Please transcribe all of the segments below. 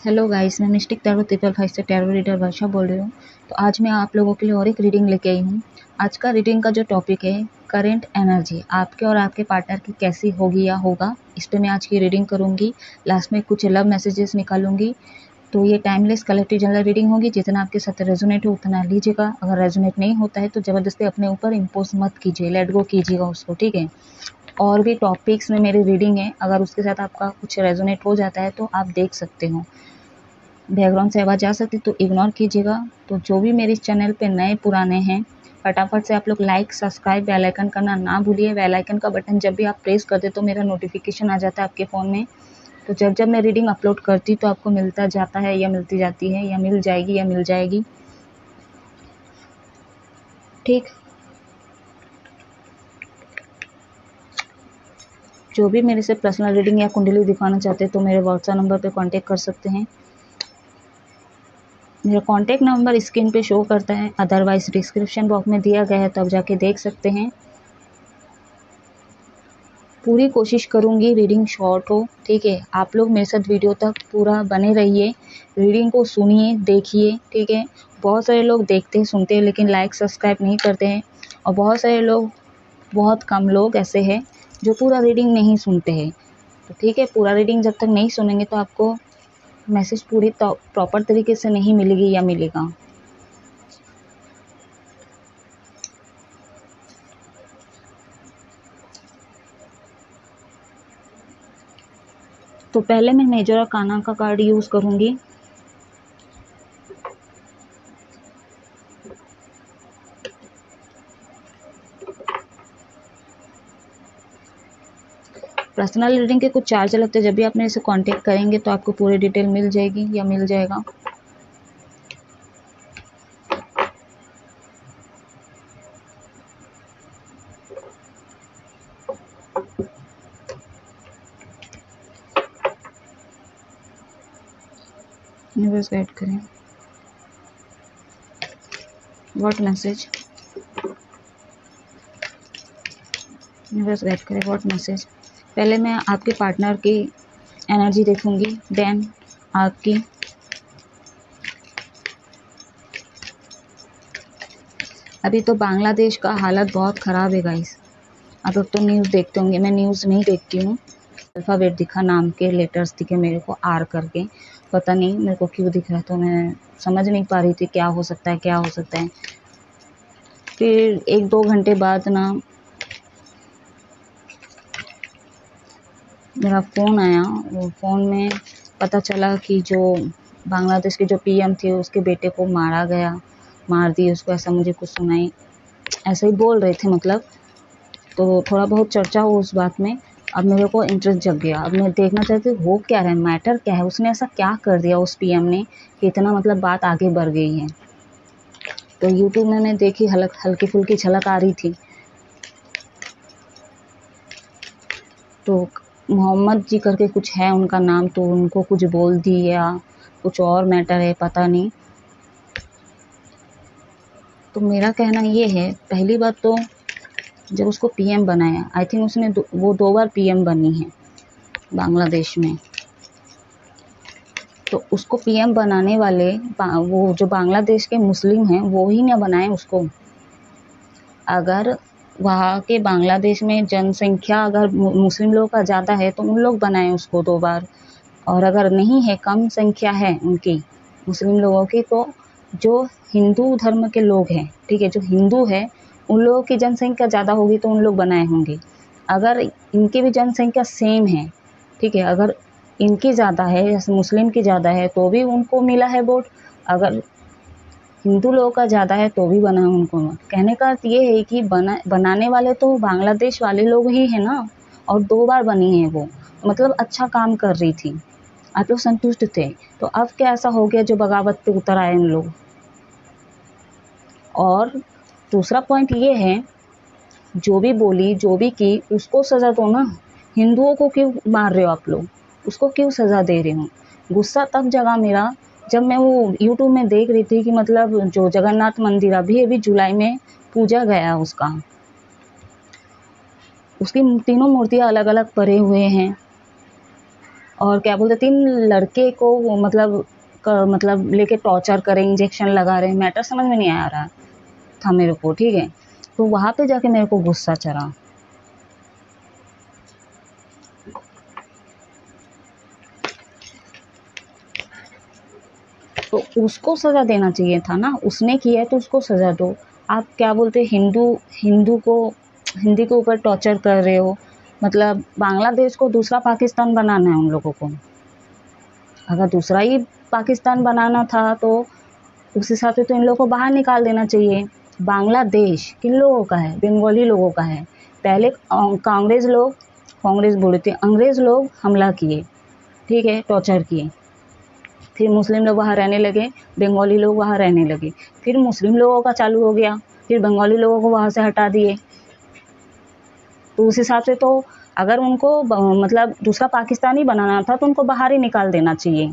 Hello guys, मैं mistake tarot 555 से tarot reader वर्षा बोल रही हूँ। तो आज मैं आप लोगों के लिए और एक रीडिंग लेके आई हूँ। आज का रीडिंग का जो टॉपिक है, करंट एनर्जी आपके और आपके पार्टनर की कैसी होगी या होगा, इस पर मैं आज की रीडिंग करूँगी। लास्ट में कुछ लव मैसेजेस निकालूंगी। तो ये टाइमलेस कलेक्टिव जनरल रीडिंग होगी। जितना आपके साथ रेजोनेट हो उतना लीजिएगा। अगर रेजोनेट नहीं होता है तो ज़बरदस्ती अपने ऊपर इम्पोज मत कीजिए, लेट गो कीजिएगा उसको, ठीक है। और भी टॉपिक्स में मेरी रीडिंग है, अगर उसके साथ आपका कुछ रेजोनेट हो जाता है तो आप देख सकते हो। बैकग्राउंड से आवाज़ आ सकती तो इग्नोर कीजिएगा। तो जो भी मेरे इस चैनल पे नए पुराने हैं, फटाफट से आप लोग लाइक, सब्सक्राइब, बेल आइकन करना ना भूलिए। बेल आइकन का बटन जब भी आप प्रेस कर दे तो मेरा नोटिफिकेशन आ जाता है आपके फ़ोन में। तो जब जब मैं रीडिंग अपलोड करती तो आपको मिलता जाता है या मिलती जाती है या मिल जाएगी, ठीक। जो भी मेरे से पर्सनल रीडिंग या कुंडली दिखाना चाहते हैं तो मेरे व्हाट्सएप नंबर पे कांटेक्ट कर सकते हैं। मेरा कॉन्टैक्ट नंबर स्क्रीन पे शो करता है, अदरवाइज डिस्क्रिप्शन बॉक्स में दिया गया है, तो आप जाके देख सकते हैं। पूरी कोशिश करूँगी रीडिंग शॉर्ट हो, ठीक है। आप लोग मेरे साथ वीडियो तक पूरा बने रहिए, रीडिंग को सुनिए, देखिए, ठीक है। बहुत सारे लोग देखते हैं, सुनते हैं, लेकिन लाइक सब्सक्राइब नहीं करते हैं। और बहुत सारे लोग, बहुत कम लोग ऐसे हैं जो पूरा रीडिंग नहीं सुनते हैं। तो ठीक है, पूरा रीडिंग जब तक नहीं सुनेंगे तो आपको मैसेज पूरी प्रॉपर तरीके से नहीं मिलेगी या मिलेगा। तो पहले मैं मेजर आर्काना का कार्ड यूज़ करूँगी। पर्सनल रीडिंग के कुछ चार्ज लगते हैं। जब भी आप मेरे से कांटेक्ट करेंगे तो आपको पूरी डिटेल मिल जाएगी या मिल जाएगा। यूनिवर्स गाइड करें, व्हाट मैसेज, यूनिवर्स गाइड करें, व्हाट मैसेज। पहले मैं आपके पार्टनर की एनर्जी देखूंगी, देन आपकी। अभी तो बांग्लादेश का हालत बहुत ख़राब है गाइस। आप लोग तो न्यूज़ देखते होंगे, मैं न्यूज़ नहीं देखती हूँ। अल्फ़ाबेट दिखा, नाम के लेटर्स दिखे मेरे को आर करके, पता नहीं मेरे को क्यों दिख रहा है, तो मैं समझ नहीं पा रही थी क्या हो सकता है, क्या हो सकता है। फिर 1-2 घंटे बाद ना मेरा फ़ोन आया। वो फ़ोन में पता चला कि जो बांग्लादेश के जो पीएम थे उसके बेटे को मारा गया, मार दिए उसको, ऐसा मुझे कुछ सुनाई, ऐसा ही बोल रहे थे मतलब। तो थोड़ा बहुत चर्चा हो उस बात में। अब मेरे को इंटरेस्ट जग गया। अब मैं देखना चाहती हूँ हो क्या रहा है, मैटर क्या है, उसने ऐसा क्या कर दिया उस पीएम ने कि इतना मतलब बात आगे बढ़ गई है। तो यूट्यूब में मैं देखी, हल्की फुल्की झलक आ रही थी। तो मोहम्मद जी करके कुछ है उनका नाम, तो उनको कुछ बोल दिया, कुछ और मैटर है, पता नहीं। तो मेरा कहना ये है, पहली बात तो जब उसको पीएम बनाया, आई थिंक उसने वो 2 बार पीएम बनी है बांग्लादेश में। तो उसको पीएम बनाने वाले वो जो बांग्लादेश के मुस्लिम हैं वो ही ना बनाए उसको। अगर वहाँ के बांग्लादेश में जनसंख्या अगर मुस्लिम लोगों का ज़्यादा है तो उन लोग बनाए उसको 2 बार। और अगर नहीं है, कम संख्या है उनकी मुस्लिम लोगों की, तो जो हिंदू धर्म के लोग हैं, ठीक है, जो हिंदू है उन लोगों की जनसंख्या ज़्यादा होगी तो उन लोग बनाए होंगे। अगर इनकी भी जनसंख्या सेम है, ठीक है, अगर इनकी ज़्यादा है जैसे मुस्लिम की ज़्यादा है तो भी उनको मिला है वोट। अगर हिंदू लोगों का ज़्यादा है तो भी बना उनको। कहने का अर्थ ये है कि बनाने वाले तो बांग्लादेश वाले लोग ही हैं ना, और 2 बार बनी है वो, मतलब अच्छा काम कर रही थी, आप लोग संतुष्ट थे। तो अब क्या ऐसा हो गया जो बगावत पे उतर आए उन लोग। और दूसरा पॉइंट ये है, जो भी बोली, जो भी की, उसको सज़ा दो ना। हिंदुओं को क्यों मार रहे हो आप लोग, उसको क्यों सज़ा दे रहे हो। गुस्सा तब जगा मेरा जब मैं वो यूट्यूब में देख रही थी कि मतलब जो जगन्नाथ मंदिर अभी जुलाई में पूजा गया उसका, उसकी तीनों मूर्तियाँ अलग अलग पड़े हुए हैं। और क्या बोलते 3 लड़के को मतलब लेके टॉर्चर करे, इंजेक्शन लगा रहे, मैटर समझ में नहीं आ रहा था मेरे को, ठीक है। तो वहाँ पे जाके मेरे को गुस्सा चढ़ा। तो उसको सज़ा देना चाहिए था ना, उसने किया है तो उसको सज़ा दो। आप क्या बोलते हिंदू को हिंदी के ऊपर टॉर्चर कर रहे हो, मतलब बांग्लादेश को दूसरा पाकिस्तान बनाना है उन लोगों को। अगर दूसरा ही पाकिस्तान बनाना था तो उस हिसाब से तो इन लोगों को बाहर निकाल देना चाहिए। बांग्लादेश किन लोगों का है? बंगाली लोगों का है। पहले कांग्रेस बोले थे, अंग्रेज़ लोग हमला किए, ठीक है, टॉर्चर किए, फिर मुस्लिम लोग वहाँ रहने लगे, बंगाली लोग वहाँ रहने लगे, फिर मुस्लिम लोगों का चालू हो गया, फिर बंगाली लोगों को वहाँ से हटा दिए। तो उस हिसाब से तो अगर उनको मतलब दूसरा पाकिस्तान ही बनाना था तो उनको बाहर ही निकाल देना चाहिए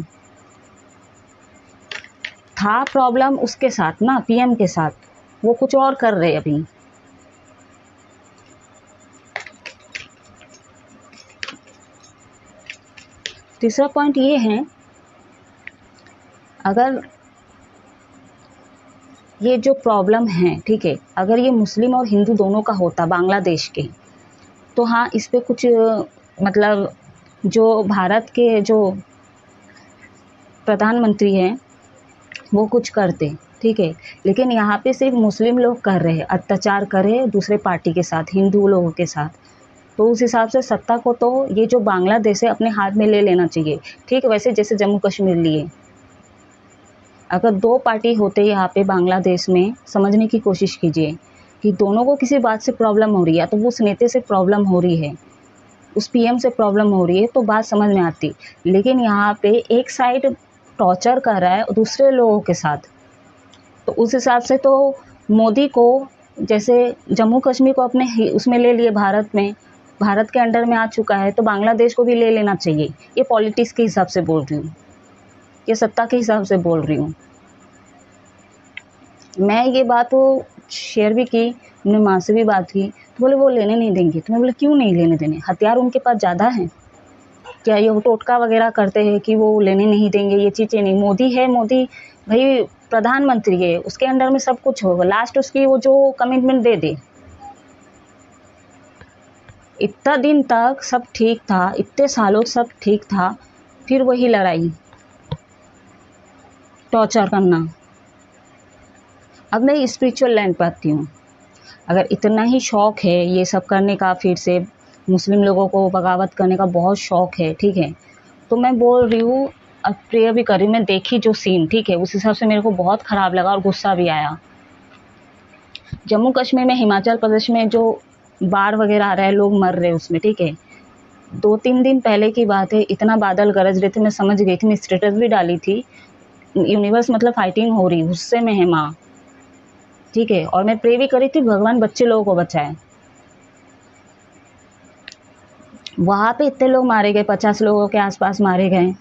था। प्रॉब्लम उसके साथ ना, पीएम के साथ, वो कुछ और कर रहे अभी। तीसरा पॉइंट ये है, अगर ये जो प्रॉब्लम है, ठीक है, अगर ये मुस्लिम और हिंदू दोनों का होता बांग्लादेश के, तो हाँ इस पे कुछ मतलब जो भारत के जो प्रधानमंत्री हैं वो कुछ करते, ठीक है। लेकिन यहाँ पे सिर्फ मुस्लिम लोग कर रहे हैं, अत्याचार कर रहे हैं दूसरे पार्टी के साथ, हिंदू लोगों के साथ। तो उस हिसाब से सत्ता को तो ये जो बांग्लादेश है अपने हाथ में ले लेना चाहिए, ठीक है। वैसे जैसे जम्मू कश्मीर लिए, अगर 2 पार्टी होते यहाँ पे बांग्लादेश में, समझने की कोशिश कीजिए कि दोनों को किसी बात से प्रॉब्लम हो रही है, तो उस नेता से प्रॉब्लम हो रही है, उस पीएम से प्रॉब्लम हो रही है, तो बात समझ में आती। लेकिन यहाँ पे एक साइड टॉर्चर कर रहा है दूसरे लोगों के साथ, तो उस हिसाब से तो मोदी को, जैसे जम्मू कश्मीर को अपने उसमें ले लिए, भारत के अंडर में आ चुका है, तो बांग्लादेश को भी ले लेना चाहिए। ये पॉलिटिक्स के हिसाब से बोल रही हूँ, ये सत्ता के हिसाब से बोल रही हूँ। मैं ये बात वो शेयर भी की, अपनी माँ से भी बात की, तो बोले वो लेने नहीं देंगे। तो मैं बोले क्यों नहीं लेने देने, हथियार उनके पास ज़्यादा हैं क्या? ये वो टोटका वगैरह करते हैं कि वो लेने नहीं देंगे, ये चीज़ें नहीं। मोदी है, मोदी भाई प्रधानमंत्री है, उसके अंडर में सब कुछ होगा, लास्ट उसकी वो जो कमिटमेंट दे दे। इतना दिन तक सब ठीक था, इतने सालों सब ठीक था, फिर वही लड़ाई, टॉर्चर करना। अब मैं स्पिरिचुअल लाइन पर आती हूँ। अगर इतना ही शौक़ है ये सब करने का, फिर से मुस्लिम लोगों को बगावत करने का बहुत शौक़ है, ठीक है, तो मैं बोल रही हूँ, अब प्रेयर भी कर रही हूँ। मैं देखी जो सीन, ठीक है, उस हिसाब से मेरे को बहुत ख़राब लगा और गुस्सा भी आया। जम्मू कश्मीर में, हिमाचल प्रदेश में जो बाढ़ वगैरह आ रहा है, लोग मर रहे हैं उसमें, ठीक है। 2-3 दिन पहले की बात है, इतना बादल गरज रहे थे, मैं समझ गई थी, मैं स्टेटस भी डाली थी, यूनिवर्स मतलब फाइटिंग हो रही, गुस्से में है माँ, ठीक है। और मैं प्रे भी करी थी, भगवान बच्चे लोगों को बचाए। वहाँ पे इतने लोग मारे गए, 50 लोगों के आसपास मारे गए।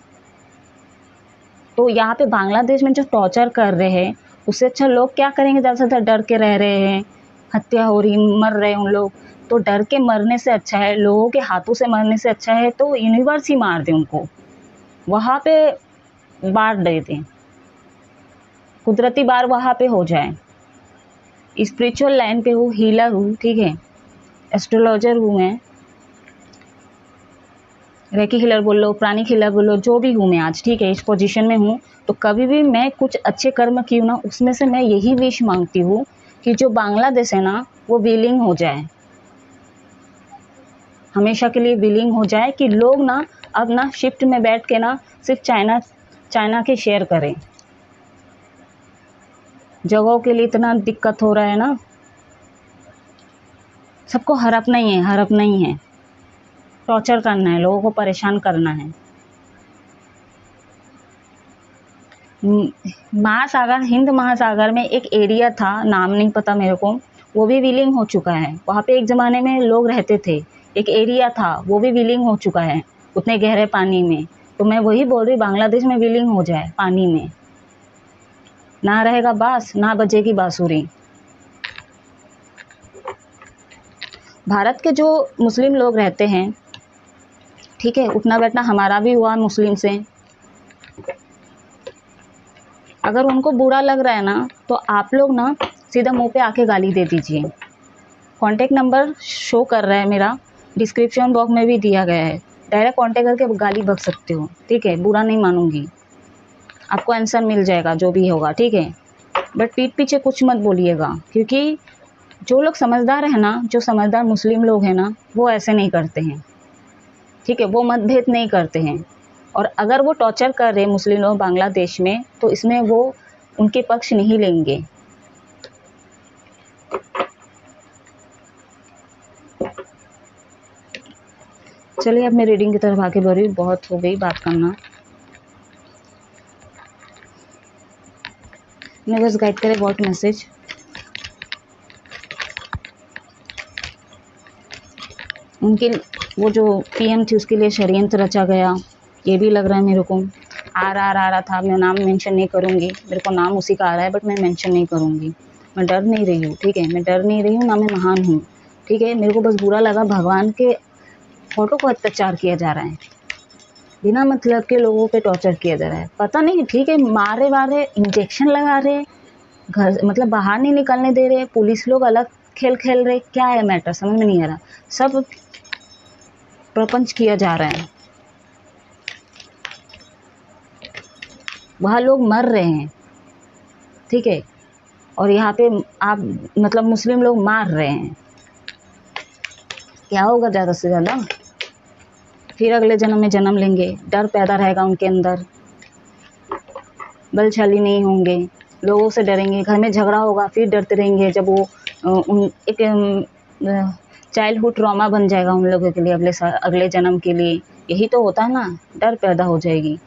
तो यहाँ पे बांग्लादेश में जो टॉर्चर कर रहे हैं, उससे अच्छा लोग क्या करेंगे? ज़्यादा से ज़्यादा डर के रह रहे हैं, हत्या हो रही, मर रहे हैं उन लोग। तो डर के मरने से अच्छा है, लोगों के हाथों से मरने से अच्छा है तो यूनिवर्स ही मार दे उनको, वहाँ पे बाढ़ दे दें, कुदरती बाढ़ वहाँ पे हो जाए। स्पिरिचुअल लाइन पे हूँ, हीलर हूँ, ठीक है, एस्ट्रोलॉजर हूँ मैं, रेकी हीलर बोल लो, प्राणिक हीलर बोल लो, जो भी हूँ मैं आज, ठीक है, इस पोजीशन में हूँ। तो कभी भी मैं कुछ अच्छे कर्म की हूँ ना, उसमें से मैं यही विश मांगती हूँ कि जो बांग्लादेश है ना, वो विलीन हो जाए, हमेशा के लिए विलीन हो जाए, कि लोग ना अब ना शिफ्ट में बैठ के ना सिर्फ चाइना के शेयर करें। जगहों के लिए इतना दिक्कत हो रहा है ना, सबको हड़पना ही है, टॉर्चर करना है, लोगों को परेशान करना है। महासागर, हिंद महासागर में एक एरिया था, नाम नहीं पता मेरे को, वो भी विलीन हो चुका है। वहाँ पे एक ज़माने में लोग रहते थे, एक एरिया था, वो भी विलीन हो चुका है उतने गहरे पानी में। तो मैं वही बोल रही, बांग्लादेश में विलीन हो जाए पानी में, ना रहेगा बांस, ना बजेगी बांसुरी। भारत के जो मुस्लिम लोग रहते हैं, ठीक है, उठना बैठना हमारा भी हुआ मुस्लिम से। अगर उनको बुरा लग रहा है ना, तो आप लोग ना सीधा मुंह पे आके गाली दे दीजिए। कॉन्टैक्ट नंबर शो कर रहा है मेरा, डिस्क्रिप्शन बॉक्स में भी दिया गया है, डायरेक्ट कॉन्टैक्ट करके गाली बक सकते हो। ठीक है, बुरा नहीं मानूंगी, आपको आंसर मिल जाएगा जो भी होगा। ठीक है, बट पीठ पीछे कुछ मत बोलिएगा, क्योंकि जो लोग समझदार है ना, जो समझदार मुस्लिम लोग हैं ना, वो ऐसे नहीं करते हैं। ठीक है, वो मतभेद नहीं करते हैं। और अगर वो टॉर्चर कर रहे मुस्लिम लोग बांग्लादेश में, तो इसमें वो उनके पक्ष नहीं लेंगे। चलिए अब मैं रीडिंग की तरफ आगे बढ़ रही हूँ, बहुत हो गई बात करना। मैं बस गाइड करे व्हाट मैसेज। उनके वो जो पीएम थी उसके लिए षड्यंत्र रचा गया, ये भी लग रहा है मेरे को। आ रहा था, मैं नाम मेंशन नहीं करूँगी, मेरे को नाम उसी का आ रहा है, बट मैं मेंशन नहीं करूँगी। मैं डर नहीं रही हूँ, ठीक है, मैं डर नहीं रही हूँ, ना मैं महान हूँ। ठीक है, मेरे को बस बुरा लगा, भगवान के फोटो को अत्याचार किया जा रहा है, बिना मतलब के लोगों पे टॉर्चर किया जा रहा है। पता नहीं, ठीक है, मारे वारे, इंजेक्शन लगा रहे, घर मतलब बाहर नहीं निकलने दे रहे, पुलिस लोग अलग खेल खेल रहे, क्या है मैटर समझ में नहीं आ रहा। सब प्रपंच किया जा रहा है, वहाँ लोग मर रहे हैं। ठीक है, और यहाँ पे आप मतलब मुस्लिम लोग मार रहे हैं। क्या होगा ज़्यादा से ज़्यादा, फिर अगले जन्म में जन्म लेंगे, डर पैदा रहेगा उनके अंदर, बलशाली नहीं होंगे, लोगों से डरेंगे, घर में झगड़ा होगा फिर डरते रहेंगे। जब वो एक चाइल्डहुड ट्रॉमा बन जाएगा उन लोगों के लिए, अगले जन्म के लिए। यही तो होता है ना, डर पैदा हो जाएगी।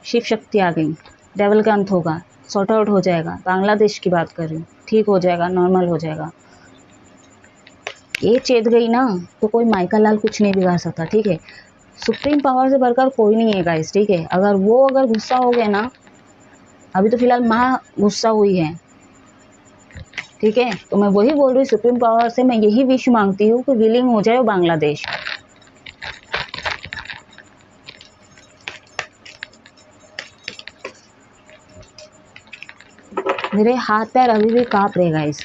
शिव शक्ति आ गई, डेवल का अंत होगा, सॉर्ट आउट हो जाएगा। बांग्लादेश की बात कर रही हूँ, ठीक हो जाएगा, नॉर्मल हो जाएगा। ये चेत गई ना, तो कोई माइका लाल कुछ नहीं बिगाड़ सकता। ठीक है, सुप्रीम पावर से बढ़कर कोई नहीं है गाइस। ठीक है, अगर गुस्सा हो गए ना, अभी तो फिलहाल माँ गुस्सा हुई है। ठीक है, तो मैं वही बोल रही हूँ, सुप्रीम पावर से मैं यही विश मांगती हूँ कि विलीन हो जाए बांग्लादेश। मेरे हाथ पैर अभी भी कांप रहे गाइस,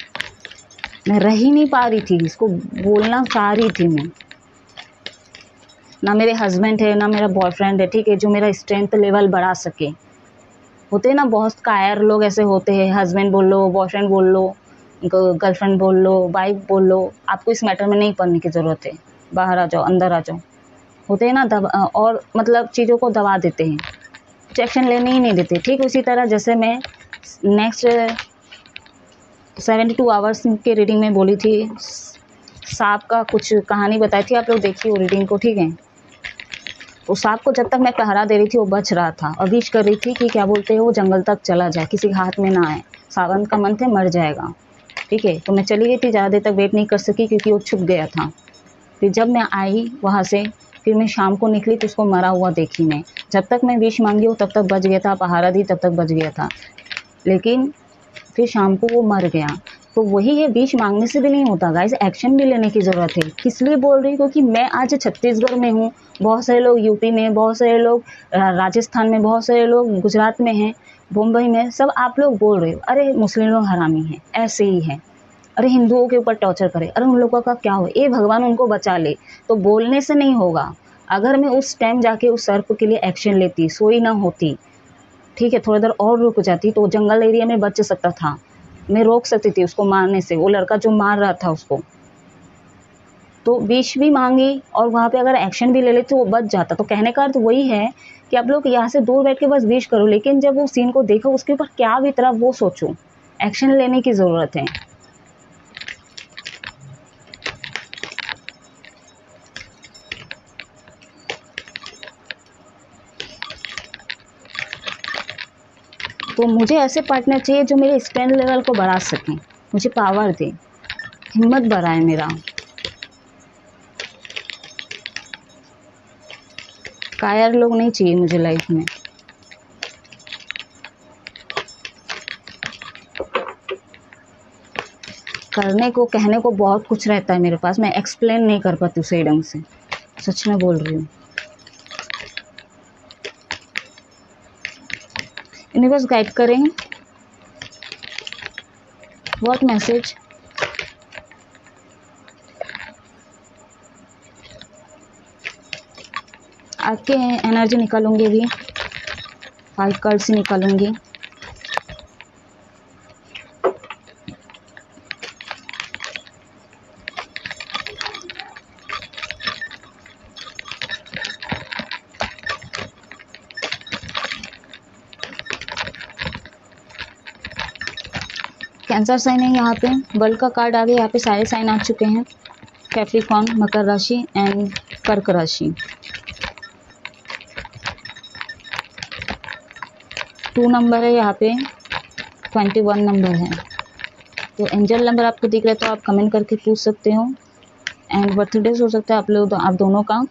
मैं रह ही नहीं पा रही थी, इसको बोलना चाह रही थी मैं। ना मेरे हस्बैंड है, ना मेरा बॉयफ्रेंड है, ठीक है, जो मेरा स्ट्रेंथ लेवल बढ़ा सके। होते हैं ना बहुत कायर लोग, ऐसे होते हैं, हस्बैंड बोल लो, बॉयफ्रेंड बोल लो, गर्लफ्रेंड बोल लो, वाइफ बोल लो, आपको इस मैटर में नहीं पढ़ने की ज़रूरत है, बाहर आ जाओ, अंदर आ जाओ। होते हैं ना और मतलब चीज़ों को दबा देते हैं, कुछ एक्शन लेने ही नहीं देते। ठीक उसी तरह जैसे मैं नेक्स्ट 72 आवर्स के रीडिंग में बोली थी, सांप का कुछ कहानी बताई थी, आप लोग देखिए वो रीडिंग को। ठीक है, उस सांप को जब तक मैं पहरा दे रही थी वो बच रहा था, और विश कर रही थी कि क्या बोलते हैं, वो जंगल तक चला जाए, किसी के हाथ में ना आए, सावन का मंथ है, मर जाएगा। ठीक है, तो मैं चली गई थी, ज़्यादा देर तक वेट नहीं कर सकी क्योंकि वो छुप गया था। फिर जब मैं आई वहाँ से, फिर मैं शाम को निकली तो उसको मरा हुआ देखी मैं। जब तक मैं विश मांगी हूँ तब तक बच गया था, पहारा दी तब तक बच गया था, लेकिन फिर शाम को वो मर गया। तो वही है, विश मांगने से भी नहीं होता गाइस, एक्शन भी लेने की ज़रूरत है। किस लिए बोल रही हूँ, क्योंकि मैं आज छत्तीसगढ़ में हूँ, बहुत सारे लोग यूपी में, बहुत सारे लोग राजस्थान में, बहुत सारे लोग गुजरात में हैं, मुंबई में, सब आप लोग बोल रहे हो अरे मुस्लिम लोग हरामी हैं, ऐसे ही हैं, अरे हिंदुओं के ऊपर टॉर्चर करे, अरे उन लोगों का क्या हो, ये भगवान उनको बचा ले। तो बोलने से नहीं होगा। अगर मैं उस टाइम जाके उस सर्प के लिए एक्शन लेती, सोई ना होती, ठीक है, थोड़ी देर और रुक जाती, तो जंगल एरिया में बच सकता था, मैं रोक सकती थी उसको मारने से, वो लड़का जो मार रहा था उसको। तो विश भी मांगी और वहाँ पे अगर एक्शन भी ले लेते तो वो बच जाता। तो कहने का अर्थ वही है कि आप लोग यहाँ से दूर बैठ के बस विश करो, लेकिन जब वो सीन को देखो उसके ऊपर क्या बीतरा वो सोचो, एक्शन लेने की ज़रूरत है। तो मुझे ऐसे पार्टनर चाहिए जो मेरे स्ट्रेंथ लेवल को बढ़ा सकें, मुझे पावर दे, हिम्मत बढ़ाए मेरा। कायर लोग नहीं चाहिए मुझे लाइफ में। करने को कहने को बहुत कुछ रहता है मेरे पास, मैं एक्सप्लेन नहीं कर पाती सही ढंग से, सच में बोल रही हूँ। यूनिवर्स गाइड करें व्हाट मैसेज आपके एनर्जी निकालूंगी अभी, 5 कार्ड से निकालूंगी। कैंसर साइन है यहाँ पे, वर्ल्ड का कार्ड आ गया। यहाँ पे सारे साइन आ चुके हैं, कैप्रिकॉर्न, मकर राशि एंड कर्क राशि। 2 नंबर है यहाँ पे, 21 नंबर है। तो एंजल नंबर आपको दिख रहा है तो आप कमेंट करके पूछ सकते हो। एंड बर्थडेज हो सकता है आप दोनों का,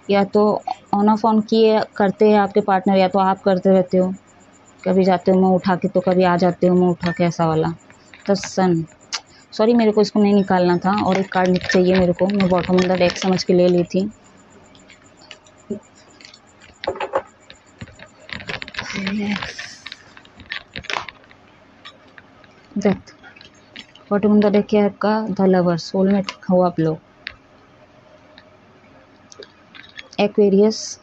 या तो ऑन ऑफ ऑन किए करते हैं आपके पार्टनर, या तो आप करते रहते हो, कभी जाते हो मुँह उठा के तो कभी आ जाते हो मुँह उठा के, ऐसा वाला। द सन, सॉरी मेरे को इसको नहीं निकालना था, और एक कार्ड चाहिए मेरे को, मैं बॉटम ऑफ द डेक समझ के ले ली थी। Death, bottom of the deck है आपका द लवर, सोलमेट हो आप लोग। एक्वेरियस,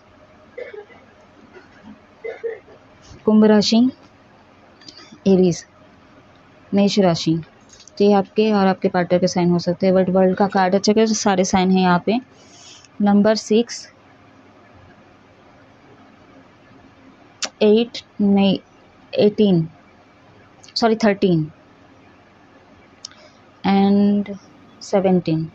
कुंभ राशि, एरीज, मेष राशि। तो ये आपके और आपके पार्टनर के साइन हो सकते हैं। बट वर्ल्ड का कार्ड अच्छा है, सारे साइन हैं यहाँ पे। नंबर 6, 8 नहीं 18 सॉरी 13 एंड 17।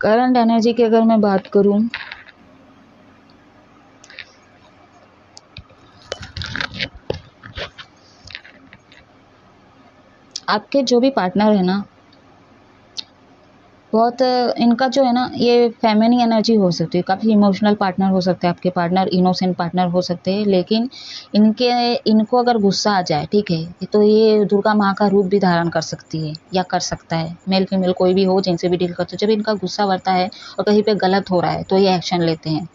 करंट एनर्जी की अगर मैं बात करूं, आपके जो भी पार्टनर है ना, बहुत इनका जो है ना, ये फेमिनिन एनर्जी हो सकती है, काफ़ी इमोशनल पार्टनर हो सकते हैं आपके पार्टनर, इनोसेंट पार्टनर हो सकते हैं। लेकिन इनको अगर गुस्सा आ जाए, ठीक है, तो ये दुर्गा माँ का रूप भी धारण कर सकती है या कर सकता है। मेल फीमेल कोई भी हो, जिनसे भी डील करते हो, जब इनका गुस्सा बढ़ता है और कहीं पे गलत हो रहा है तो ये एक्शन लेते हैं,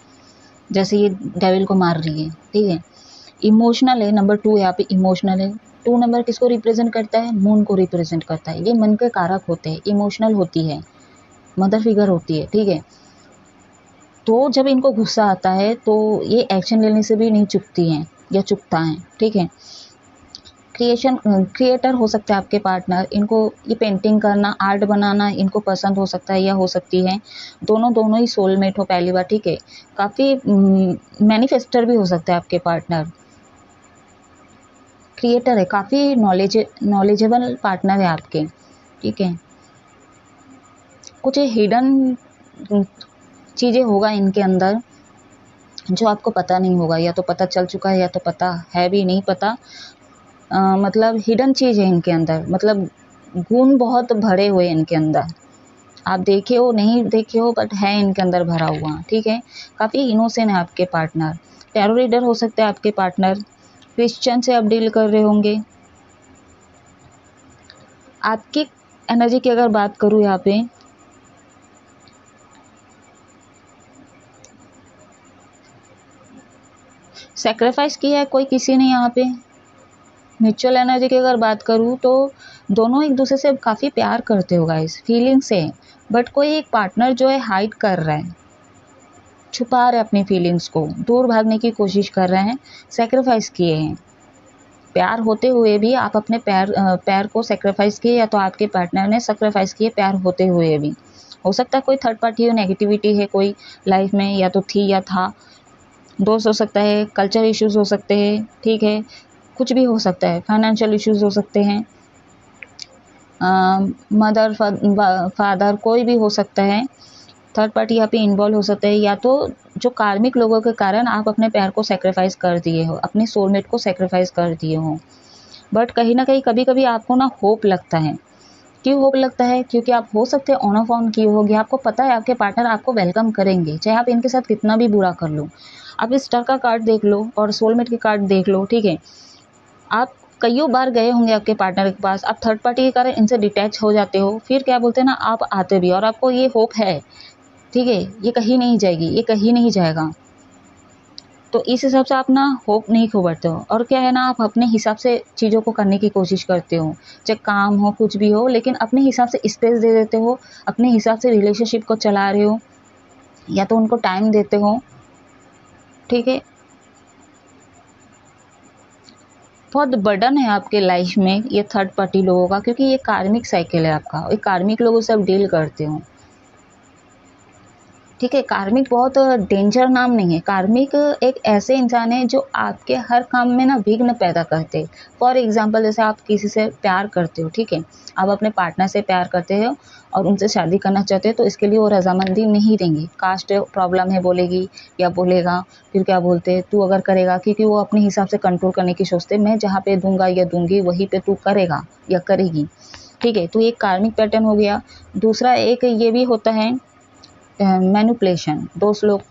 जैसे ये डेविल को मार रही है, ठीक है। इमोशनल है, नंबर 2 यहाँ पे इमोशनल है। 2 नंबर किसको रिप्रेजेंट करता है? मून को रिप्रेजेंट करता है। ये मन के कारक होते हैं, इमोशनल होती है, मदर फिगर होती है, ठीक है। तो जब इनको गुस्सा आता है तो ये एक्शन लेने से भी नहीं चुकती हैं या चुकता है, ठीक है। क्रिएटर हो सकता है आपके पार्टनर, इनको ये पेंटिंग करना, आर्ट बनाना इनको पसंद हो सकता है या हो सकती है। दोनों ही सोलमेट हो पहली बार, ठीक है। काफ़ी मैनिफेस्टर भी हो सकता है आपके पार्टनर। क्रिएटर है, काफ़ी नॉलेजेबल पार्टनर है आपके, ठीक है। कुछ हिडन चीज़ें होगा इनके अंदर जो आपको पता नहीं होगा, या तो पता चल चुका है या तो पता है भी नहीं पता। मतलब हिडन चीज़ है इनके अंदर, मतलब गुण बहुत भरे हुए इनके अंदर, आप देखे हो नहीं देखे हो बट है इनके अंदर भरा हुआ, ठीक है। काफ़ी इनोसेंट है आपके पार्टनर। टैरो रीडर हो सकते हैं आपके पार्टनर, क्रिश्चियन से आप डील कर रहे होंगे। आपकी एनर्जी की अगर बात करूँ यहाँ पे, सेक्रीफाइस किया है कोई किसी ने यहाँ पे। म्यूचुअल एनर्जी की अगर बात करूँ तो दोनों एक दूसरे से काफ़ी प्यार करते हो गाइस, फीलिंग से, बट कोई एक पार्टनर जो है हाइड कर रहा है, छुपा रहे अपनी फीलिंग्स को, दूर भागने की कोशिश कर रहे हैं। सेक्रीफाइस किए हैं, प्यार होते हुए भी आप अपने पैर को सेक्रीफाइस किए, या तो आपके पार्टनर ने सेक्रीफाइस किए प्यार होते हुए भी। हो सकता है कोई थर्ड पार्टी हो, नेगेटिविटी है कोई लाइफ में, या तो थी या था, दोस्त हो सकता है, कल्चर इश्यूज हो सकते हैं, ठीक है, कुछ भी हो सकता है, फाइनेंशियल इश्यूज हो सकते हैं, मदर फादर कोई भी हो सकता है, थर्ड पार्टी यहाँ पे इन्वॉल्व हो सकता है। या तो जो कार्मिक लोगों के कारण आप अपने प्यार को सेक्रीफाइस कर दिए हो, अपने सोलमेट को सेक्रीफाइस कर दिए हो। बट कहीं ना कहीं कभी कभी आपको ना होप लगता है क्यों होप लगता है? क्योंकि आप हो सकते हैं ऑन ऑफ ऑन किए होगे, आपको पता है आपके पार्टनर आपको वेलकम करेंगे, चाहे आप इनके साथ कितना भी बुरा कर लो। आप इस स्टार का कार्ड देख लो और सोलमेट के कार्ड देख लो, ठीक है। आप कईयों बार गए होंगे आपके पार्टनर के पास, आप थर्ड पार्टी के कारण इनसे डिटैच हो जाते हो, फिर क्या बोलते हैं ना, आप आते भी और आपको ये होप है, ठीक है, ये कहीं नहीं जाएगी, ये कहीं नहीं जाएगा। तो इस हिसाब से आप ना होप नहीं खो बैठते हो, और क्या है ना, आप अपने हिसाब से चीज़ों को करने की कोशिश करते हो, चाहे काम हो कुछ भी हो, लेकिन अपने हिसाब से स्पेस दे देते हो, अपने हिसाब से रिलेशनशिप को चला रहे हो, या तो उनको टाइम देते हो, ठीक है। बहुत बर्डन है आपके लाइफ में ये थर्ड पार्टी लोगों का, क्योंकि ये कार्मिक साइकिल है आपका, ये कार्मिक लोगों से आप डील करते हो, ठीक है। कार्मिक बहुत डेंजर नाम नहीं है। कार्मिक एक ऐसे इंसान है जो आपके हर काम में ना विघ्न पैदा करते हैं। फॉर एग्जांपल, जैसे आप किसी से प्यार करते हो, ठीक है, आप अपने पार्टनर से प्यार करते हो और उनसे शादी करना चाहते हो, तो इसके लिए वो रजामंदी नहीं देंगे, कास्ट प्रॉब्लम है बोलेगी या बोलेगा, फिर क्या बोलते हैं, तू अगर करेगा, क्योंकि वो अपने हिसाब से कंट्रोल करने की सोचते, मैं जहाँ पे दूंगा या दूंगी वहीं पे तू करेगा या करेगी, ठीक है। तो ये कार्मिक पैटर्न हो गया। दूसरा एक ये भी होता है मैनिपुलेशन, दोस्त लोग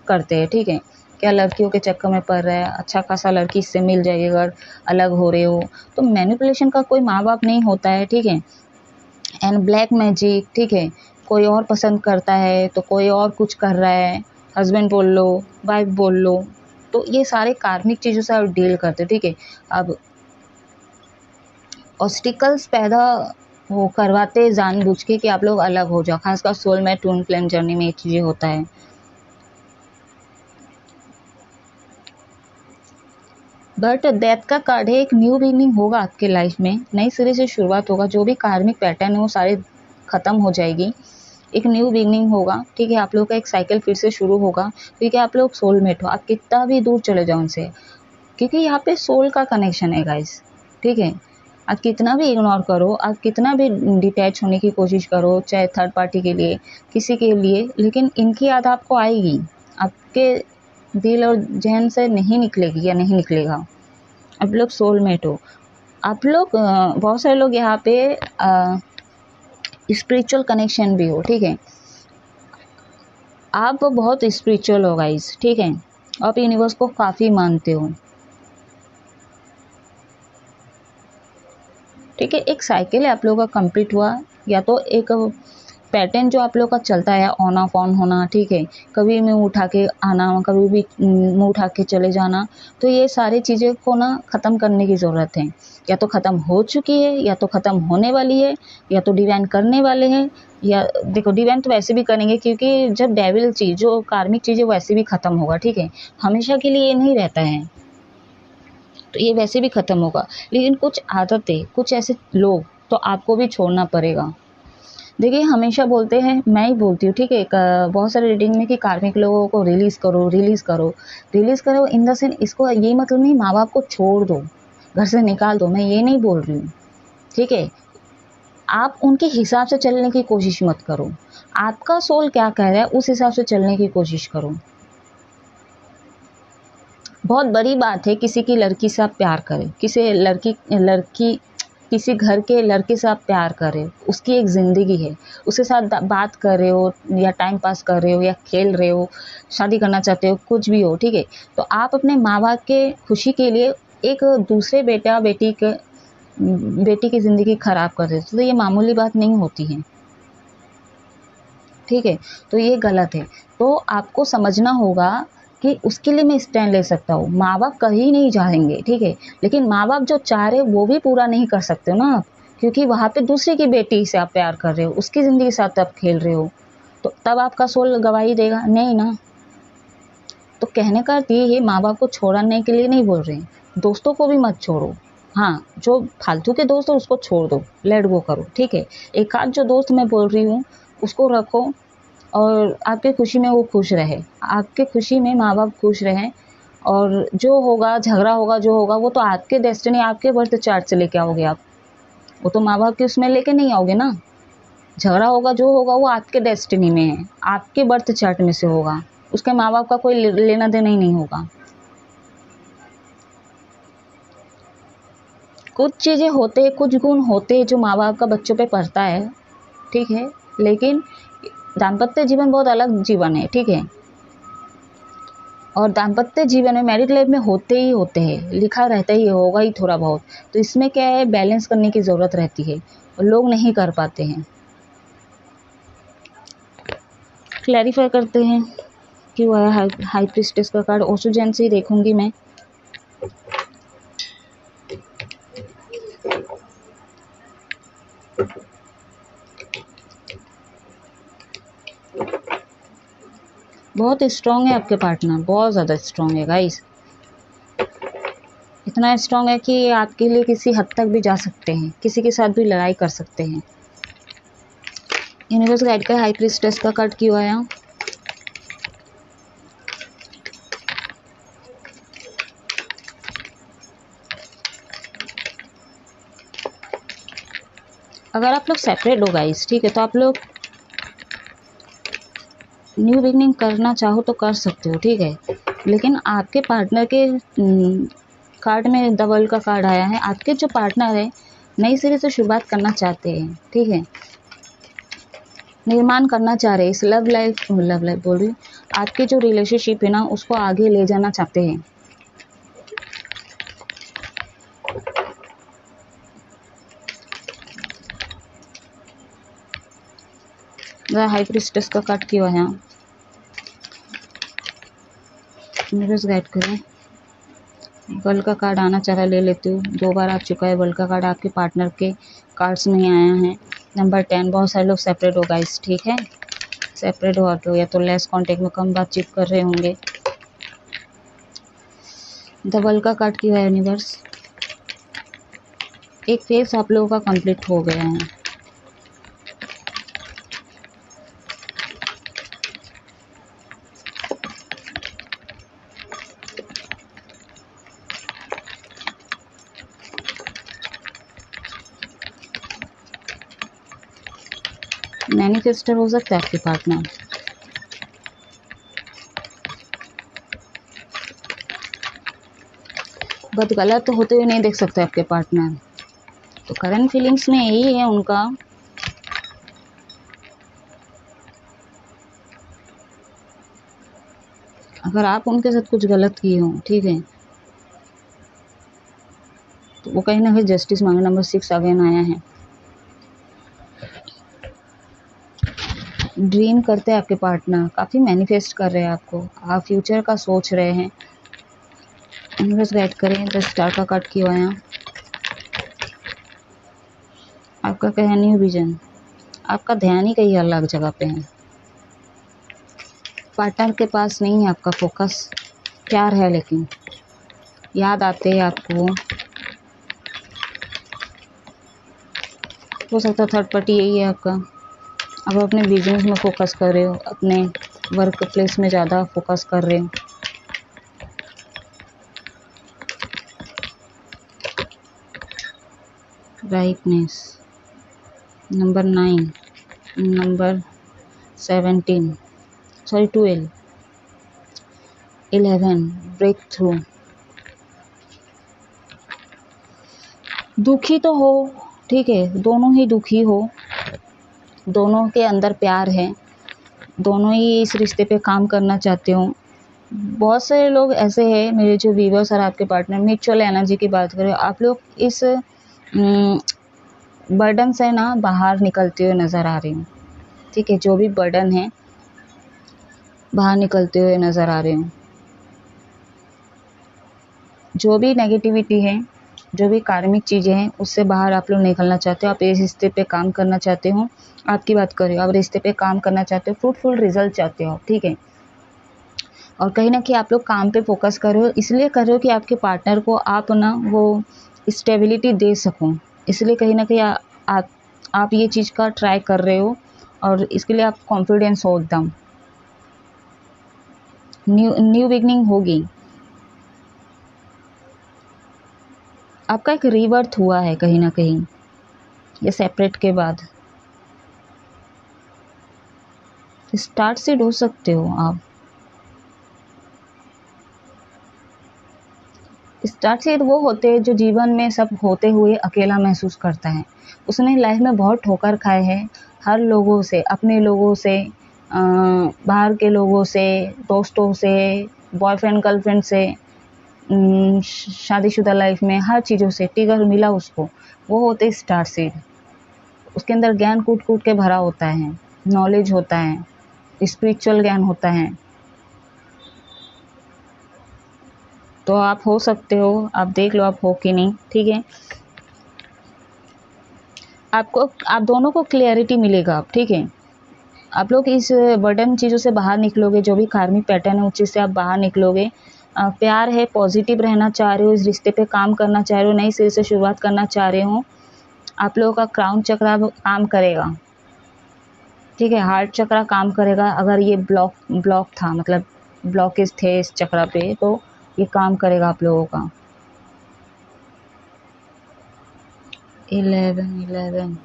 करते हैं, ठीक है, क्या लड़कियों के चक्कर में पड़ रहा है, अच्छा खासा लड़की इससे मिल जाएगी अगर अलग हो रहे हो, तो मैनिपुलेशन का कोई माँ बाप नहीं होता है, ठीक है। एंड ब्लैक मैजिक, ठीक है, कोई और पसंद करता है तो कोई और कुछ कर रहा है, हस्बैंड बोल लो, वाइफ बोल लो, तो ये सारे कार्मिक चीज़ों से आप डील करते, ठीक है। अब ऑब्स्टिकल्स पैदा वो करवाते जानबूझ के कि आप लोग अलग हो जाओ, खासकर सोलमेट ट्विन फ्लेम जर्नी में ये चीज़ें होता है। बट डेथ का कार्ड है, एक न्यू बिगिनिंग होगा आपके लाइफ में, नई सिरे से शुरुआत होगा, जो भी कार्मिक पैटर्न है वो सारे खत्म हो जाएगी, एक न्यू बिगिनिंग होगा, ठीक है। आप लोग का एक साइकिल फिर से शुरू होगा, क्योंकि आप लोग सोलमेट हो, आप कितना भी दूर चले जाओ उनसे, क्योंकि यहाँ पे सोल का कनेक्शन है गाइस, ठीक है। आप कितना भी इग्नोर करो, आप कितना भी डिटैच होने की कोशिश करो, चाहे थर्ड पार्टी के लिए, किसी के लिए, लेकिन इनकी याद आपको आएगी, आपके दिल और जहन से नहीं निकलेगी या नहीं निकलेगा। आप लोग सोलमेट हो, आप लोग बहुत सारे लोग यहाँ पे स्पिरिचुअल कनेक्शन भी हो, ठीक है। आप बहुत स्पिरिचुअल हो गाइस, ठीक है, आप यूनिवर्स को काफ़ी मानते हो, ठीक है। एक साइकिल है आप लोगों का कंप्लीट हुआ, या तो एक पैटर्न जो आप लोग का चलता है ऑन ऑफ ऑन होना, ठीक है, कभी मुंह उठा के आना, कभी भी मुंह उठा के चले जाना, तो ये सारी चीज़ें को ना ख़त्म करने की ज़रूरत है, या तो ख़त्म हो चुकी है, या तो ख़त्म होने वाली है, या तो डिवाइन करने वाले हैं, या देखो डिवाइन तो वैसे भी करेंगे, क्योंकि जब डेविल चीज़ जो कार्मिक चीज़ें वैसे भी ख़त्म होगा, ठीक है, हमेशा के लिए ये नहीं रहता है, तो ये वैसे भी ख़त्म होगा, लेकिन कुछ आदतें, कुछ ऐसे लोग तो आपको भी छोड़ना पड़ेगा। देखिए हमेशा बोलते हैं, मैं ही बोलती हूँ, ठीक है, बहुत सारे रीडिंग में कि कार्मिक लोगों को रिलीज़ करो, रिलीज़ करो, रिलीज़ करो इन द सेंस, इसको ये मतलब नहीं माँ बाप को छोड़ दो, घर से निकाल दो, मैं ये नहीं बोल रही हूँ, ठीक है। आप उनके हिसाब से चलने की कोशिश मत करो, आपका सोल क्या कह रहा है उस हिसाब से चलने की कोशिश करो। बहुत बड़ी बात है किसी की लड़की से आप प्यार करें, किसी घर के लड़के से आप प्यार करें, उसकी एक ज़िंदगी है, उसके साथ बात कर रहे हो या टाइम पास कर रहे हो या खेल रहे हो, शादी करना चाहते हो, कुछ भी हो, ठीक है, तो आप अपने माँ बाप के खुशी के लिए एक दूसरे बेटी की ज़िंदगी ख़राब कर देते, तो ये मामूली बात नहीं होती है, ठीक है, तो ये गलत है। तो आपको समझना होगा कि उसके लिए मैं स्टैंड ले सकता हूँ, माँ बाप कहीं नहीं जाएंगे, ठीक है, लेकिन माँ बाप जो चाह रहे वो भी पूरा नहीं कर सकते ना आप, क्योंकि वहाँ पे दूसरे की बेटी से आप प्यार कर रहे हो, उसकी ज़िंदगी के साथ आप खेल रहे हो, तो तब आपका सोल गवाही देगा नहीं ना। तो कहने का अर्थ ये है, माँ बाप को छोड़ने के लिए नहीं बोल रहे हैं, दोस्तों को भी मत छोड़ो, हाँ जो फालतू के दोस्त हो उसको छोड़ दो, लेट गो करो, ठीक है। एक आध जो दोस्त मैं बोल रही हूँ उसको रखो, और आपके खुशी में वो खुश रहे, आपके खुशी में माँ बाप खुश रहें, और जो होगा झगड़ा होगा जो होगा वो तो आपके डेस्टिनी, आपके बर्थ चार्ट से लेके आओगे आप, वो तो माँ बाप के उसमें लेके नहीं आओगे ना। झगड़ा होगा जो होगा वो आपके डेस्टिनी में है, आपके बर्थ चार्ट में से होगा, उसके माँ बाप का कोई लेना देना ही नहीं होगा। कुछ चीज़ें होते हैं, कुछ गुण होते हैं जो माँ बाप का बच्चों पे पड़ता है, ठीक है, लेकिन दाम्पत्य जीवन बहुत अलग जीवन है, ठीक है। और दाम्पत्य जीवन में मैरिड लाइफ में होते ही होते हैं, लिखा रहता ही होगा ही थोड़ा बहुत। तो इसमें क्या है, बैलेंस करने की ज़रूरत रहती है और लोग नहीं कर पाते हैं। क्लैरिफाई करते हैं क्यों आया हाई प्रीस्टेस का कार्ड। ओशोजन से ही देखूंगी मैं। बहुत स्ट्रांग है आपके पार्टनर, बहुत ज़्यादा स्ट्रांग है गाइस। इतना स्ट्रांग है कि आपके लिए किसी हद तक भी जा सकते हैं, किसी के साथ भी लड़ाई कर सकते हैं। यूनिवर्स गाइड का हाई प्रीस्टेस का कार्ड क्यों आया। अगर आप लोग सेपरेट हो गाइस, ठीक है, तो आप लोग न्यू बिगनिंग करना चाहो तो कर सकते हो, ठीक है। लेकिन आपके पार्टनर के कार्ड में डबल का कार्ड आया है। आपके जो पार्टनर है नई सिरे से शुरुआत करना चाहते हैं, ठीक है, निर्माण करना चाह रहे हैं। इस लव लाइफ बोल रही हूँ, आपके जो रिलेशनशिप है ना उसको आगे ले जाना चाहते हैं। हाई प्रीस्टेस का कार्ड क्यों है। यूनिवर्स गाइड करें। वर्ल्ड का कार्ड आना चाह रहा, ले लेती हूँ। 2 बार आ चुका है वर्ल्ड का कार्ड, आपके पार्टनर के कार्ड्स नहीं आया है। नंबर 10, बहुत सारे लोग सेपरेट हो गाइस, ठीक है, सेपरेट हो आप लोग, या तो लेस कांटेक्ट में कम बातचीत कर रहे होंगे। द वर्ल्ड का कार्ड क्यों है यूनिवर्स। एक फेज आप लोगों का कंप्लीट हो गया है। मैनिफेस्टर हो सकता है आपके पार्टनर। बहुत गलत होते हुए नहीं देख सकते आपके पार्टनर। तो करंट फीलिंग्स में यही है उनका। अगर आप उनके साथ कुछ गलत किए हो, ठीक है, तो वो कहीं ना कहीं जस्टिस मांगे। नंबर 6 अगेन आया है। ड्रीम करते हैं आपके पार्टनर, काफ़ी मैनिफेस्ट कर रहे हैं आपको, आप फ्यूचर का सोच रहे हैं। यूनिवर्स गाइड करें। द स्टार का कार्ड क्यों आया। आपका क्या है, न्यू विजन। आपका ध्यान ही कहीं अलग जगह पे है। पार्टनर के पास नहीं है आपका फोकस। प्यार है लेकिन याद आते हैं आपको। हो सकता है थर्ड पार्टी यही है आपका। अब अपने बिजनेस में फोकस कर रहे हो, अपने वर्क प्लेस में ज़्यादा फोकस कर रहे हो। Rightness. Number 9, number 17, sorry 12, 11, breakthrough. दुखी तो हो, ठीक है, दोनों ही दुखी हो, दोनों के अंदर प्यार है, दोनों ही इस रिश्ते पे काम करना चाहते हो। बहुत सारे लोग ऐसे हैं मेरे जो व्यूअर्स और आपके पार्टनर, म्यूचुअल एनर्जी की बात करें, आप लोग इस बर्डन से ना बाहर निकलते हुए नज़र आ रहे हो, ठीक है, जो भी बर्डन है बाहर निकलते हुए नज़र आ रहे हो। जो भी नेगेटिविटी है, जो भी कार्मिक चीज़ें हैं, उससे बाहर आप लोग निकलना चाहते हो। आप इस रिश्ते पे काम करना चाहते हो। आपकी बात करें, आप रिश्ते पे काम करना चाहते हो, फ्रूटफुल रिजल्ट चाहते हो, ठीक है। और कहीं ना कहीं आप लोग काम पे फोकस कर रहे हो, इसलिए कर रहे हो कि आपके पार्टनर को आप ना वो स्टेबिलिटी दे सको। इसलिए कहीं ना कहीं आप ये चीज़ का ट्राई कर रहे हो और इसके लिए आप कॉन्फिडेंस हो एकदम। न्यू बिगनिंग होगी। आपका एक रीबर्थ हुआ है कहीं ना कहीं ये सेपरेट के बाद। स्टार्ट से हो सकते हो आप। स्टार सीड वो होते हैं जो जीवन में सब होते हुए अकेला महसूस करता है। उसने लाइफ में बहुत ठोकर खाए हैं, हर लोगों से, अपने लोगों से, बाहर के लोगों से, दोस्तों से, बॉयफ्रेंड गर्लफ्रेंड से, शादीशुदा लाइफ में हर चीज़ों से टिगर मिला उसको। वो होते स्टार सीड। उसके अंदर ज्ञान कूट कूट के भरा होता है, नॉलेज होता है, स्पिरिचुअल ज्ञान होता है। तो आप हो सकते हो, आप देख लो आप हो कि नहीं, ठीक है। आप दोनों को क्लियरिटी मिलेगा, ठीक है। आप लोग इस बर्डन चीज़ों से बाहर निकलोगे, जो भी कार्मिक पैटर्न है उस चीज़ से आप बाहर निकलोगे। प्यार है, पॉजिटिव रहना चाह रहे हो, इस रिश्ते पे काम करना चाह रहे हो, नई सिरे से शुरुआत करना चाह रहे हो। आप लोगों का क्राउन चक्रा काम करेगा, ठीक है। हार्ट चक्रा काम करेगा। अगर ये ब्लॉक था, मतलब ब्लॉकेज थे इस चक्रा पे, तो ये काम करेगा आप लोगों का। 11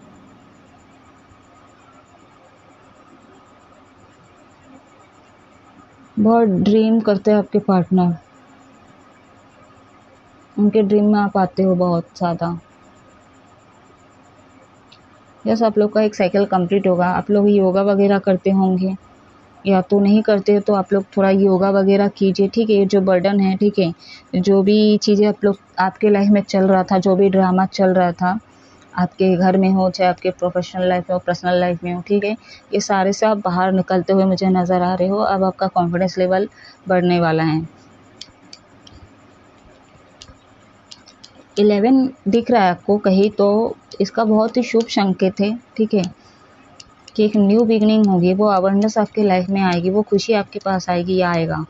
बहुत ड्रीम करते हैं आपके पार्टनर, उनके ड्रीम में आप आते हो बहुत ज़्यादा। यस, आप लोग का एक साइकिल कंप्लीट होगा। आप लोग योगा वगैरह करते होंगे, या तो नहीं करते तो आप लोग थोड़ा योगा वगैरह कीजिए, ठीक है। ये जो बर्डन है, ठीक है, जो भी चीज़ें आप लोग आपके लाइफ में चल रहा था, जो भी ड्रामा चल रहा था, आपके घर में हो चाहे आपके प्रोफेशनल लाइफ में हो, पर्सनल लाइफ में हो, ठीक है, ये सारे से आप बाहर निकलते हुए मुझे नज़र आ रहे हो। अब आपका कॉन्फिडेंस लेवल बढ़ने वाला है। 11 दिख रहा है आपको कहीं, तो इसका बहुत ही शुभ संकेत है, ठीक है, कि एक न्यू बिगनिंग होगी। वो अबंडेंस आपके लाइफ में आएगी, वो खुशी आपके पास आएगी या आएगा।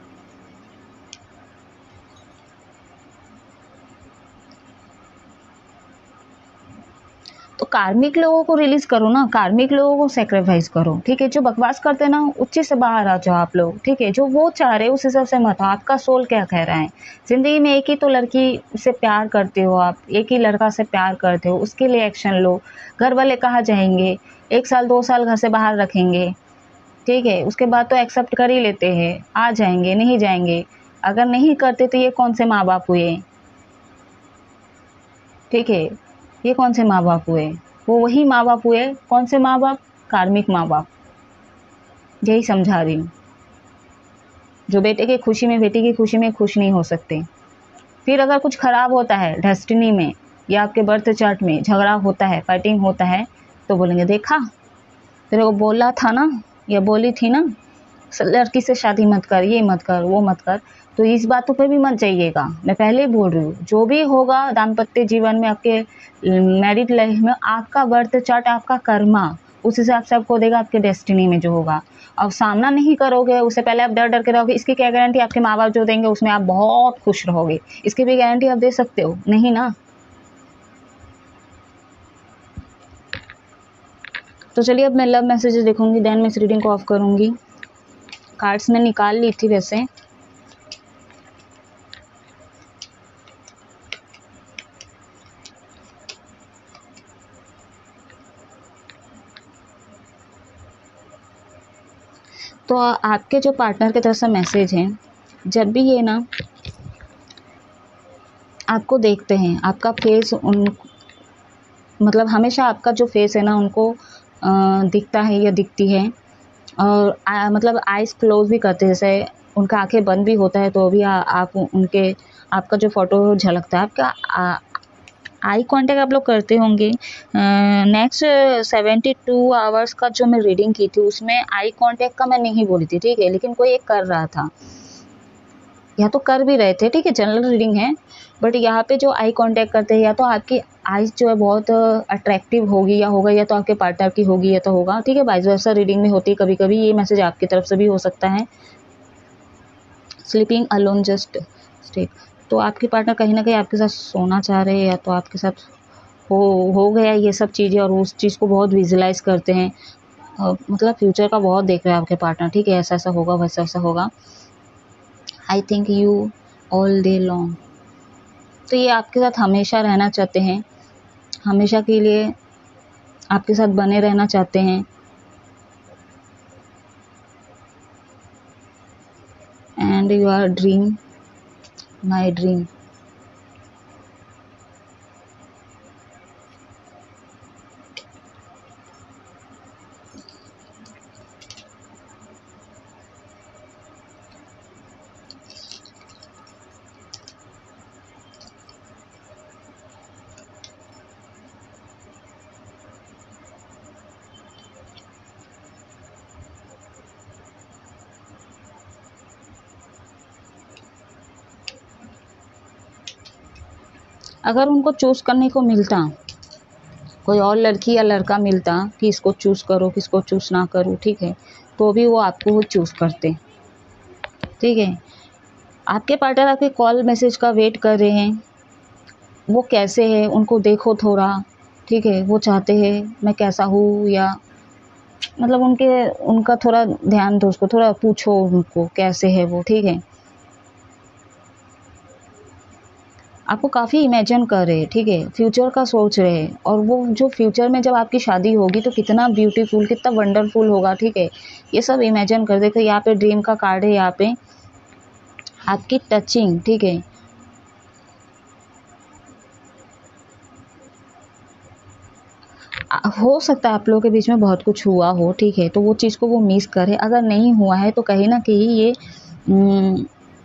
तो कार्मिक लोगों को रिलीज करो ना, कार्मिक लोगों को सेक्रीफाइस करो, ठीक है। जो बकवास करते हैं ना, उस चीज़ से बाहर आ जाओ आप लोग, ठीक है। जो वो चाह रहे हैं उस हिसाब से मत हो। आपका सोल क्या कह रहा है। ज़िंदगी में एक ही तो लड़की से प्यार करते हो आप, एक ही लड़का से प्यार करते हो, उसके लिए एक्शन लो। घर वाले कहाँ जाएंगे, 1 साल 2 साल घर से बाहर रखेंगे, ठीक है, उसके बाद तो एक्सेप्ट कर ही लेते हैं, आ जाएंगे, नहीं जाएंगे। अगर नहीं करते तो ये कौन से माँ बाप हुए, ठीक है, ये कौन से माँ बाप हुए। वो वही माँ बाप हुए, कौन से माँ बाप, कार्मिक माँ बाप। यही समझा रही हूँ, जो बेटे की खुशी में, बेटी की खुशी में खुश नहीं हो सकते। फिर अगर कुछ खराब होता है डेस्टिनी में या आपके बर्थ चार्ट में, झगड़ा होता है, फाइटिंग होता है, तो बोलेंगे देखा, तेरे को बोला था ना, या बोली थी ना, लड़की से शादी मत कर, ये मत कर, वो मत कर। तो इस बातों पे भी मत जाइएगा, मैं पहले ही बोल रही हूँ। जो भी होगा दाम्पत्य जीवन में, आपके मैरिड लाइफ में, आपका बर्थ चार्ट, आपका कर्मा उस हिसाब से आपको देगा, आपके डेस्टिनी में जो होगा। अब सामना नहीं करोगे, उससे पहले आप डर डर के रहोगे, इसकी क्या गारंटी आपके माँ बाप जो देंगे उसमें आप बहुत खुश रहोगे। इसकी भी गारंटी आप दे सकते हो नहीं ना। तो चलिए अब मैं लव मैसेजेस देखूंगी, देन मैं इस रीडिंग को ऑफ करूंगी। कार्ड्स मैं निकाल ली थी वैसे। तो आपके जो पार्टनर की तरफ से मैसेज हैं, जब भी ये ना आपको देखते हैं, आपका फेस उन, मतलब हमेशा आपका जो फेस है ना उनको दिखता है या दिखती है। और मतलब आइज़ क्लोज भी करते हैं, जैसे उनका आंखें बंद भी होता है तो भी आप उनके, आपका जो फ़ोटो झलकता है, आपका आई कांटेक्ट आप लोग करते होंगे। नेक्स्ट 72 आवर्स का जो मैं रीडिंग की थी उसमें आई कांटेक्ट का मैं नहीं बोली थी, ठीक है, लेकिन कोई एक कर रहा था, या तो कर भी रहे थे, ठीक है, जनरल रीडिंग है। बट यहाँ पे जो आई कांटेक्ट करते हैं, या तो आपकी आइज़ जो है बहुत अट्रैक्टिव होगी या होगा, या तो आपके पार्टनर की होगी या तो होगा, ठीक है। वाइस वर्सा रीडिंग में होती है कभी कभी। ये मैसेज आपकी तरफ से भी हो सकता है। स्लीपिंग अलोन जस्ट स्टेट, तो आपके पार्टनर कहीं ना कहीं आपके साथ सोना चाह रहे हैं, या तो आपके साथ हो गया ये सब चीज़ें, और उस चीज़ को बहुत विजुलाइज करते हैं। मतलब फ्यूचर का बहुत देख रहे हैं आपके पार्टनर, ठीक है, ऐसा ऐसा होगा, वैसा ऐसा होगा। I think you all day long, तो ये आपके साथ हमेशा रहना चाहते हैं, हमेशा के लिए आपके साथ बने रहना चाहते हैं। And you are dream, my dream, अगर उनको चूज़ करने को मिलता, कोई और लड़की या लड़का मिलता कि इसको चूज़ करो, किसको चूज़ ना करो, ठीक है, तो भी वो आपको वो चूज़ करते, ठीक है। आपके पार्टनर आपके कॉल मैसेज का वेट कर रहे हैं, वो कैसे है उनको देखो थोड़ा, ठीक है। वो चाहते हैं मैं कैसा हूँ, या मतलब उनका थोड़ा ध्यान दो, उसको थोड़ा पूछो उनको कैसे है वो, ठीक है। आपको काफ़ी इमेजिन कर रहे हैं, ठीक है, फ्यूचर का सोच रहे हैं, और वो जो फ्यूचर में जब आपकी शादी होगी तो कितना ब्यूटीफुल, कितना वंडरफुल होगा, ठीक है। ये सब इमेजिन कर देखो, यहाँ पे ड्रीम का कार्ड है, यहाँ पे आपकी टचिंग, ठीक है। हो सकता है आप लोगों के बीच में बहुत कुछ हुआ हो, ठीक है, तो वो चीज़ को वो मिस करे। अगर नहीं हुआ है तो कहीं ना कहीं ये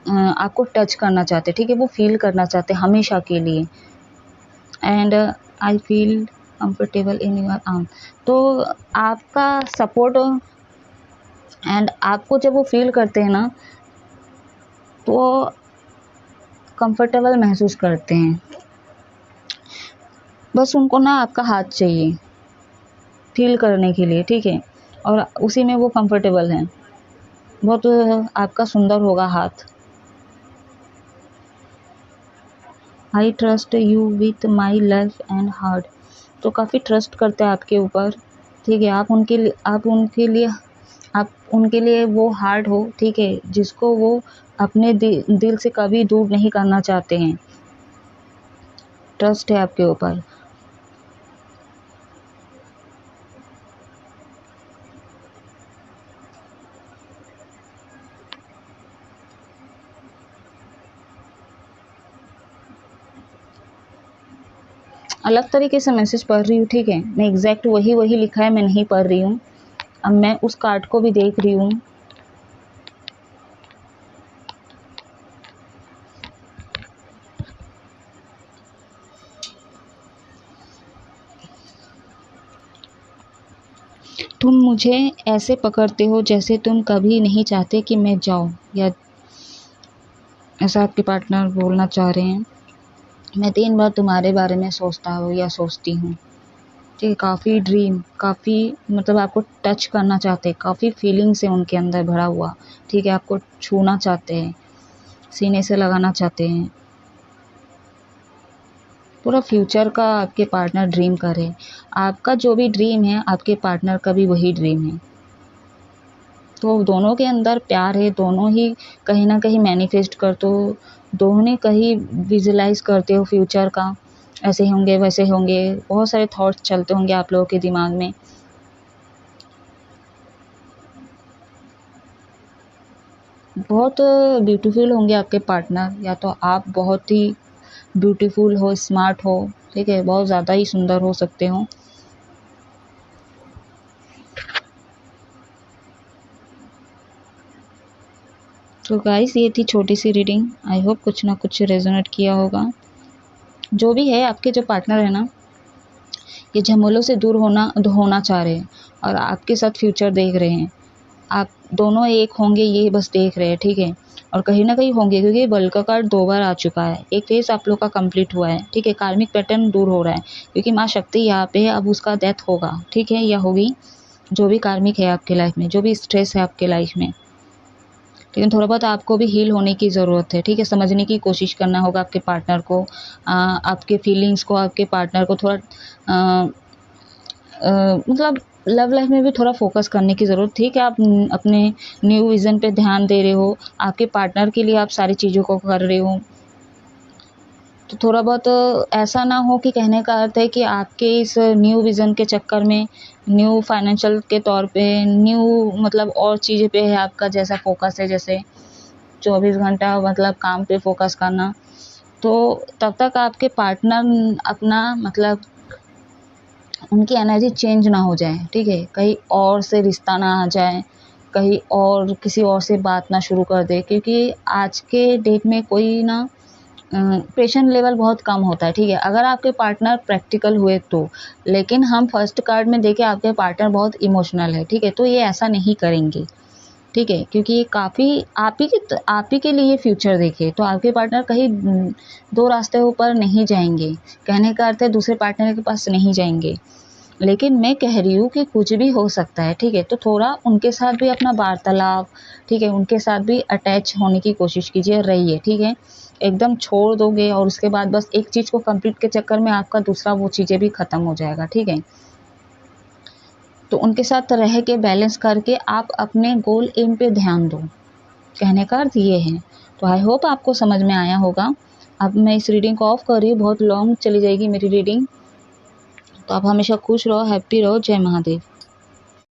आपको टच करना चाहते, ठीक है, वो फील करना चाहते हमेशा के लिए। And I feel comfortable in your arm, तो आपका सपोर्ट, एंड आपको जब वो फील करते हैं ना तो कंफर्टेबल महसूस करते हैं। बस उनको ना आपका हाथ चाहिए फील करने के लिए, ठीक है, और उसी में वो कंफर्टेबल हैं। बहुत आपका सुंदर होगा हाथ। I trust you with my life and heart, तो काफ़ी ट्रस्ट करते हैं आपके ऊपर, ठीक है। आप उनके लिए वो हार्ट हो, ठीक है, जिसको वो अपने दिल से कभी दूर नहीं करना चाहते हैं। ट्रस्ट है आपके ऊपर। अलग तरीके से मैसेज पढ़ रही हूँ, ठीक है, मैं एग्जैक्ट वही लिखा है, मैं नहीं पढ़ रही हूँ। अब मैं उस कार्ड को भी देख रही हूँ। तुम मुझे ऐसे पकड़ते हो जैसे तुम कभी नहीं चाहते कि मैं जाऊँ, या ऐसा आपके पार्टनर बोलना चाह रहे हैं। मैं 3 बार तुम्हारे बारे में सोचता हूँ या सोचती हूँ, ठीक है। काफ़ी ड्रीम, काफ़ी मतलब आपको टच करना चाहते हैं, काफ़ी फीलिंग्स है उनके अंदर भरा हुआ, ठीक है। आपको छूना चाहते हैं, सीने से लगाना चाहते हैं। पूरा फ्यूचर का आपके पार्टनर ड्रीम करे। आपका जो भी ड्रीम है आपके पार्टनर का भी वही ड्रीम है। तो दोनों के अंदर प्यार है, दोनों ही कहीं ना कहीं मैनिफेस्ट करते हो, दोनों कहीं विजुलाइज करते हो फ्यूचर का, ऐसे होंगे वैसे होंगे, बहुत सारे थॉट्स चलते होंगे आप लोगों के दिमाग में। बहुत ब्यूटीफुल होंगे आपके पार्टनर, या तो आप बहुत ही ब्यूटीफुल हो, स्मार्ट हो, ठीक है, बहुत ज़्यादा ही सुंदर हो सकते हो। तो गाइस ये थी छोटी सी रीडिंग, आई होप कुछ ना कुछ रेजोनेट किया होगा। जो भी है आपके जो पार्टनर है ना, ये झमेलों से दूर होना चाह रहे हैं, और आपके साथ फ्यूचर देख रहे हैं। आप दोनों एक होंगे ये बस देख रहे हैं, ठीक है, और कहीं ना कहीं होंगे, क्योंकि बल का कार्ड 2 बार आ चुका है। एक फेज आप लोग का कंप्लीट हुआ है, ठीक है, कार्मिक पैटर्न दूर हो रहा है, क्योंकि माँ शक्ति यहाँ पे है, अब उसका डेथ होगा, ठीक है, या होगी। जो भी कार्मिक है आपके लाइफ में, जो भी स्ट्रेस है आपके लाइफ में, लेकिन थोड़ा बहुत आपको भी हील होने की ज़रूरत है, ठीक है। समझने की कोशिश करना होगा आपके पार्टनर को, आपके फीलिंग्स को, आपके पार्टनर को थोड़ा मतलब लव लाइफ में भी थोड़ा फोकस करने की ज़रूरत थी कि आप अपने न्यू विज़न पे ध्यान दे रहे हो, आपके पार्टनर के लिए आप सारी चीज़ों को कर रहे हो। तो थोड़ा बहुत ऐसा ना हो कि कहने का अर्थ है कि आपके इस न्यू विज़न के चक्कर में, न्यू फाइनेंशियल के तौर पे, न्यू मतलब और चीज़ें पे है आपका जैसा फोकस है, जैसे 24 घंटा मतलब काम पे फोकस करना। तो तब तक आपके पार्टनर अपना मतलब उनकी एनर्जी चेंज ना हो जाए, ठीक है, कहीं और से रिश्ता ना आ जाए, कहीं और किसी और से बात ना शुरू कर दे, क्योंकि आज के डेट में कोई ना पेशेंट लेवल बहुत कम होता है, ठीक है, अगर आपके पार्टनर प्रैक्टिकल हुए तो। लेकिन हम फर्स्ट कार्ड में देखें आपके पार्टनर बहुत इमोशनल है, ठीक है, तो ये ऐसा नहीं करेंगे, ठीक है, क्योंकि ये काफ़ी आप ही के लिए फ्यूचर देखे, तो आपके पार्टनर कहीं दो रास्ते ऊपर नहीं जाएंगे। कहने का अर्थ है दूसरे पार्टनर के पास नहीं जाएंगे, लेकिन मैं कह रही हूँ कि कुछ भी हो सकता है। ठीक है, तो थोड़ा उनके साथ भी अपना वार्तालाप, ठीक है, उनके साथ भी अटैच होने की कोशिश कीजिए, रहिए। ठीक है, एकदम छोड़ दोगे और उसके बाद बस एक चीज़ को कंप्लीट के चक्कर में आपका दूसरा वो चीज़ें भी ख़त्म हो जाएगा। ठीक है, तो उनके साथ रह के बैलेंस करके आप अपने गोल एम पे ध्यान दो। कहने का अर्थ ये है। तो आई होप आपको समझ में आया होगा। अब मैं इस रीडिंग को ऑफ कर रही हूँ, बहुत लॉन्ग चली जाएगी मेरी रीडिंग। तो आप हमेशा खुश रहो, हैप्पी रहो। जय महादेव।